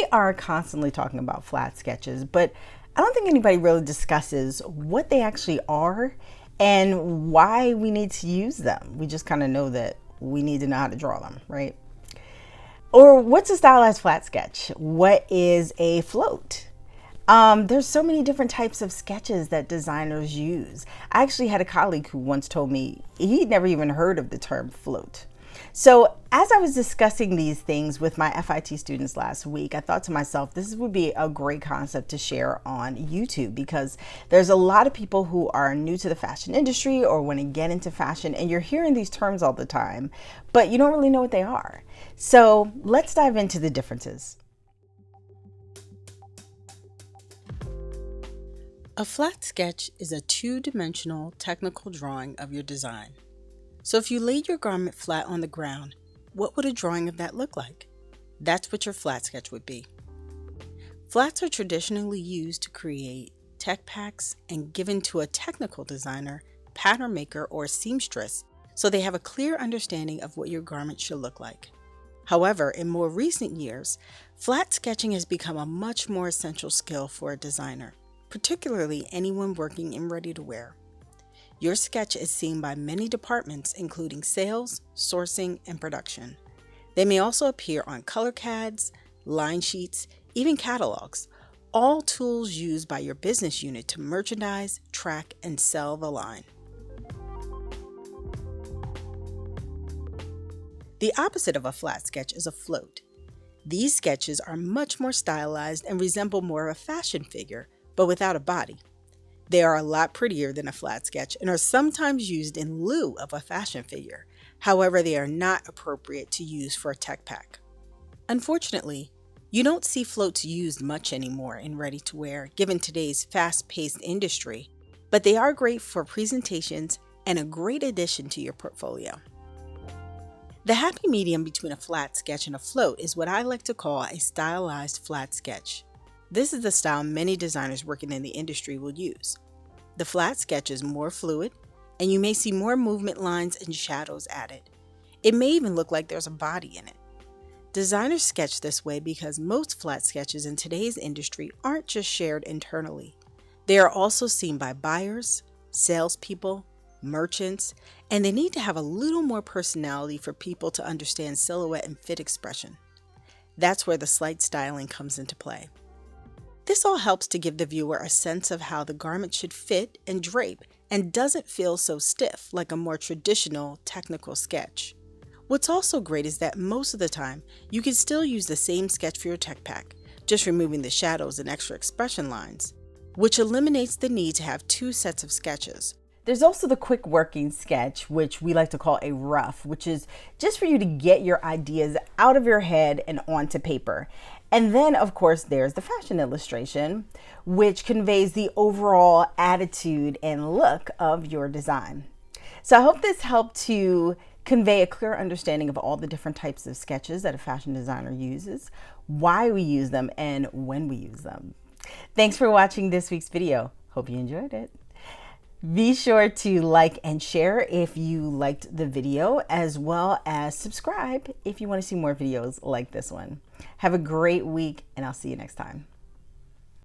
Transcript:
are constantly talking about flat sketches, but I don't think anybody really discusses what they actually are and why we need to use them. We just kind of know that we need to know how to draw them, right? Or what's a stylized flat sketch? What is a float? There's so many different types of sketches that designers use. I actually had a colleague who once told me he'd never even heard of the term float. So as I was discussing these things with my FIT students last week, I thought to myself, this would be a great concept to share on YouTube, because there's a lot of people who are new to the fashion industry or want to get into fashion, and you're hearing these terms all the time, but you don't really know what they are. So let's dive into the differences. A flat sketch is a two-dimensional technical drawing of your design. So if you laid your garment flat on the ground, what would a drawing of that look like? That's what your flat sketch would be. Flats are traditionally used to create tech packs and given to a technical designer, pattern maker, or seamstress, so they have a clear understanding of what your garment should look like. However, in more recent years, flat sketching has become a much more essential skill for a designer, particularly anyone working in ready-to-wear. Your sketch is seen by many departments, including sales, sourcing, and production. They may also appear on color CADs, line sheets, even catalogs, all tools used by your business unit to merchandise, track, and sell the line. The opposite of a flat sketch is a float. These sketches are much more stylized and resemble more of a fashion figure, but without a body. They are a lot prettier than a flat sketch and are sometimes used in lieu of a fashion figure. However, they are not appropriate to use for a tech pack. Unfortunately, you don't see floats used much anymore in ready-to-wear given today's fast-paced industry, but they are great for presentations and a great addition to your portfolio. The happy medium between a flat sketch and a float is what I like to call a stylized flat sketch. This is the style many designers working in the industry will use. The flat sketch is more fluid, and you may see more movement lines and shadows added. It may even look like there's a body in it. Designers sketch this way because most flat sketches in today's industry aren't just shared internally. They are also seen by buyers, salespeople, merchants, and they need to have a little more personality for people to understand silhouette and fit expression. That's where the slight styling comes into play. This all helps to give the viewer a sense of how the garment should fit and drape and doesn't feel so stiff like a more traditional technical sketch. What's also great is that most of the time you can still use the same sketch for your tech pack, just removing the shadows and extra expression lines, which eliminates the need to have two sets of sketches. There's also the quick working sketch, which we like to call a rough, which is just for you to get your ideas out of your head and onto paper. And then, of course, there's the fashion illustration, which conveys the overall attitude and look of your design. So I hope this helped to convey a clear understanding of all the different types of sketches that a fashion designer uses, why we use them, and when we use them. Thanks for watching this week's video. Hope you enjoyed it. Be sure to like and share if you liked the video, as well as subscribe if you want to see more videos like this one. Have a great week, and I'll see you next time.